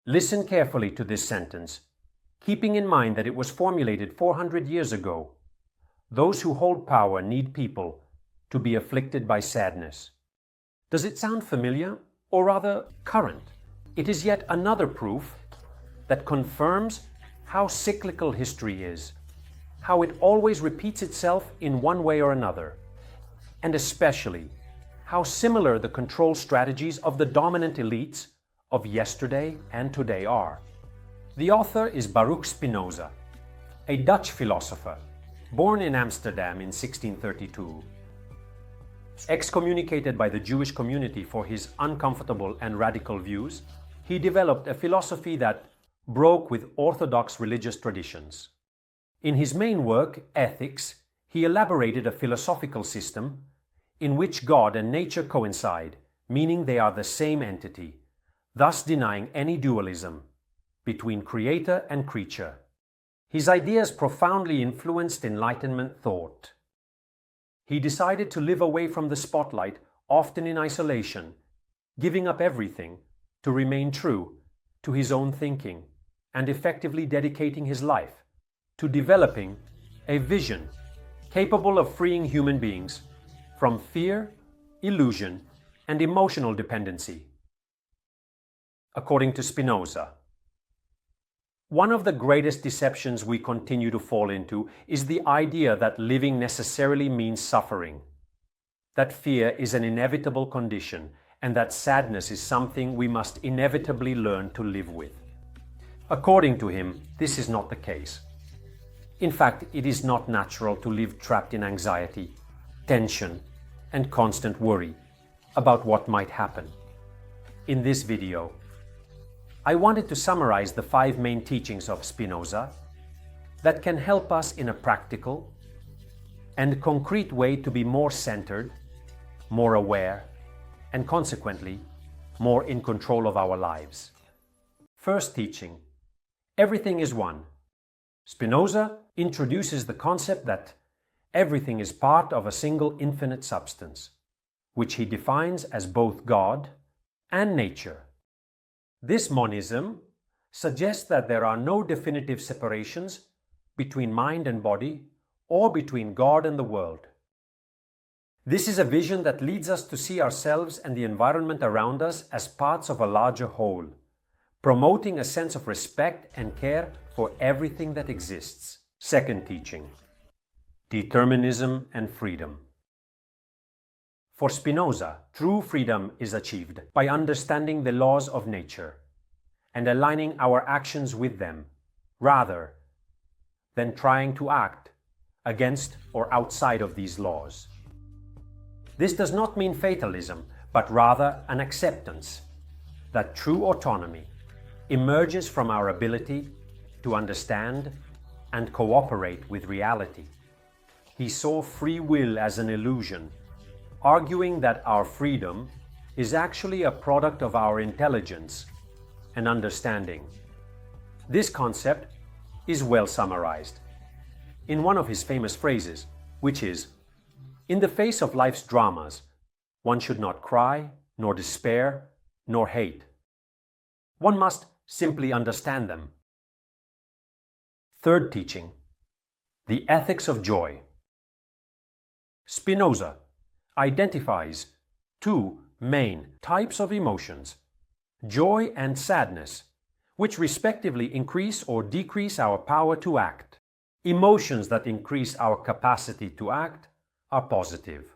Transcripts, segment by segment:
Listen carefully to this sentence, keeping in mind that it was formulated 400 years ago. Those who hold power need people to be afflicted by sadness. Does it sound familiar, or rather current? It is yet another proof that confirms how cyclical history is, how it always repeats itself in one way or another, and especially how similar the control strategies of the dominant elites of yesterday and today are. The author is Baruch Spinoza, a Dutch philosopher, born in Amsterdam in 1632. Excommunicated by the Jewish community for his uncomfortable and radical views, he developed a philosophy that broke with orthodox religious traditions. In his main work, Ethics, he elaborated a philosophical system in which God and nature coincide, meaning they are the same entity, thus denying any dualism between creator and creature. His ideas profoundly influenced Enlightenment thought. He decided to live away from the spotlight, often in isolation, giving up everything to remain true to his own thinking and effectively dedicating his life to developing a vision capable of freeing human beings from fear, illusion, and emotional dependency. According to Spinoza, one of the greatest deceptions we continue to fall into is the idea that living necessarily means suffering, that fear is an inevitable condition, and that sadness is something we must inevitably learn to live with. According to him, this is not the case. In fact, it is not natural to live trapped in anxiety, tension, and constant worry about what might happen. In this video, I wanted to summarize the 5 main teachings of Spinoza that can help us in a practical and concrete way to be more centered, more aware, and consequently, more in control of our lives. First teaching, everything is one. Spinoza introduces the concept that everything is part of a single infinite substance, which he defines as both God and nature. This monism suggests that there are no definitive separations between mind and body or between God and the world. This is a vision that leads us to see ourselves and the environment around us as parts of a larger whole, promoting a sense of respect and care for everything that exists. Second teaching, Determinism and Freedom. For Spinoza, true freedom is achieved by understanding the laws of nature and aligning our actions with them, rather than trying to act against or outside of these laws. This does not mean fatalism, but rather an acceptance that true autonomy emerges from our ability to understand and cooperate with reality. He saw free will as an illusion, arguing that our freedom is actually a product of our intelligence and understanding. This concept is well summarized in one of his famous phrases, which is, "In the face of life's dramas, one should not cry, nor despair, nor hate. One must simply understand them." Third teaching, the ethics of joy. Spinoza identifies 2 main types of emotions, joy and sadness, which respectively increase or decrease our power to act. Emotions that increase our capacity to act are positive.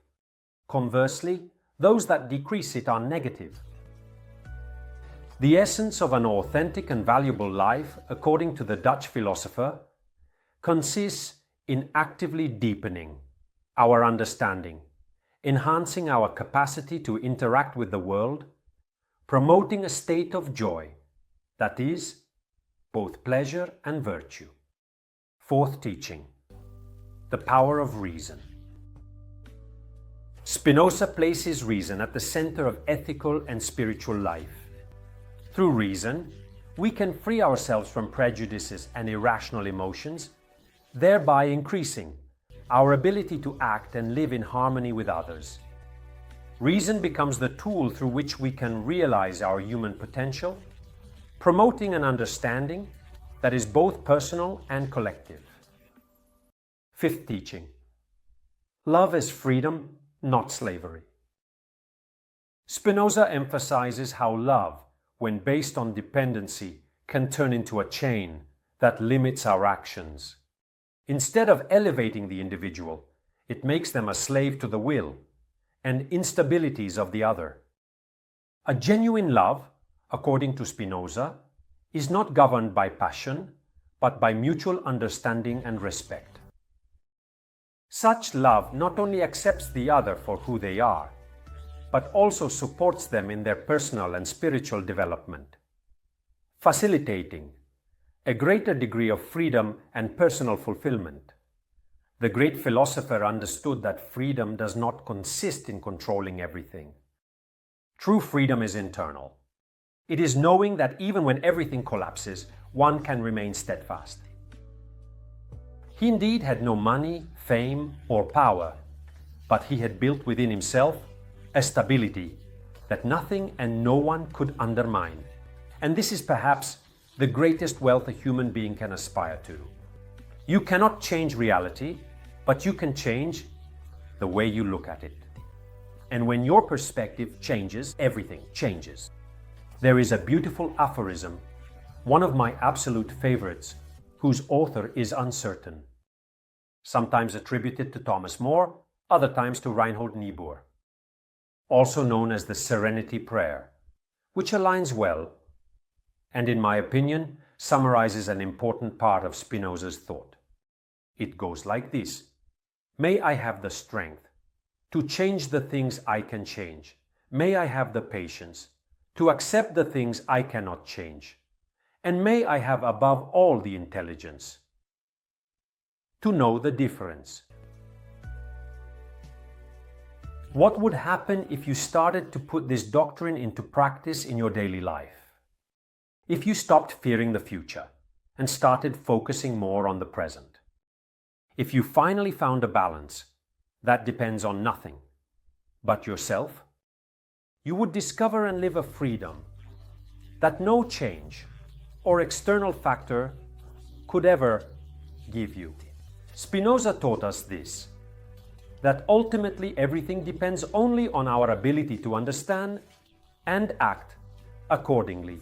Conversely, those that decrease it are negative. The essence of an authentic and valuable life, according to the Dutch philosopher, consists in actively deepening our understanding, enhancing our capacity to interact with the world, promoting a state of joy, that is, both pleasure and virtue. Fourth teaching, the power of reason. Spinoza places reason at the center of ethical and spiritual life. Through reason, we can free ourselves from prejudices and irrational emotions, thereby increasing our ability to act and live in harmony with others. Reason becomes the tool through which we can realize our human potential promoting an understanding that is both personal and collective. Fifth teaching: love is freedom, not slavery. Spinoza emphasizes how love, when based on dependency, can turn into a chain that limits our actions. Instead of elevating the individual, it makes them a slave to the will and instabilities of the other. A genuine love, according to Spinoza, is not governed by passion, but by mutual understanding and respect. Such love not only accepts the other for who they are, but also supports them in their personal and spiritual development, facilitating a greater degree of freedom and personal fulfillment. The great philosopher understood that freedom does not consist in controlling everything. True freedom is internal. It is knowing that even when everything collapses, one can remain steadfast. He indeed had no money, fame, or power, but he had built within himself a stability that nothing and no one could undermine. And this is perhaps the greatest wealth a human being can aspire to. You cannot change reality, but you can change the way you look at it. And when your perspective changes, everything changes. There is a beautiful aphorism, one of my absolute favorites, whose author is uncertain. Sometimes attributed to Thomas More, other times to Reinhold Niebuhr. Also known as the Serenity Prayer, which aligns well, and in my opinion, summarizes an important part of Spinoza's thought. It goes like this: may I have the strength to change the things I can change. May I have the patience to accept the things I cannot change. And may I have above all the intelligence to know the difference. What would happen if you started to put this doctrine into practice in your daily life? If you stopped fearing the future and started focusing more on the present? If you finally found a balance that depends on nothing but yourself, you would discover and live a freedom that no change or external factor could ever give you. Spinoza taught us this, that ultimately everything depends only on our ability to understand and act accordingly.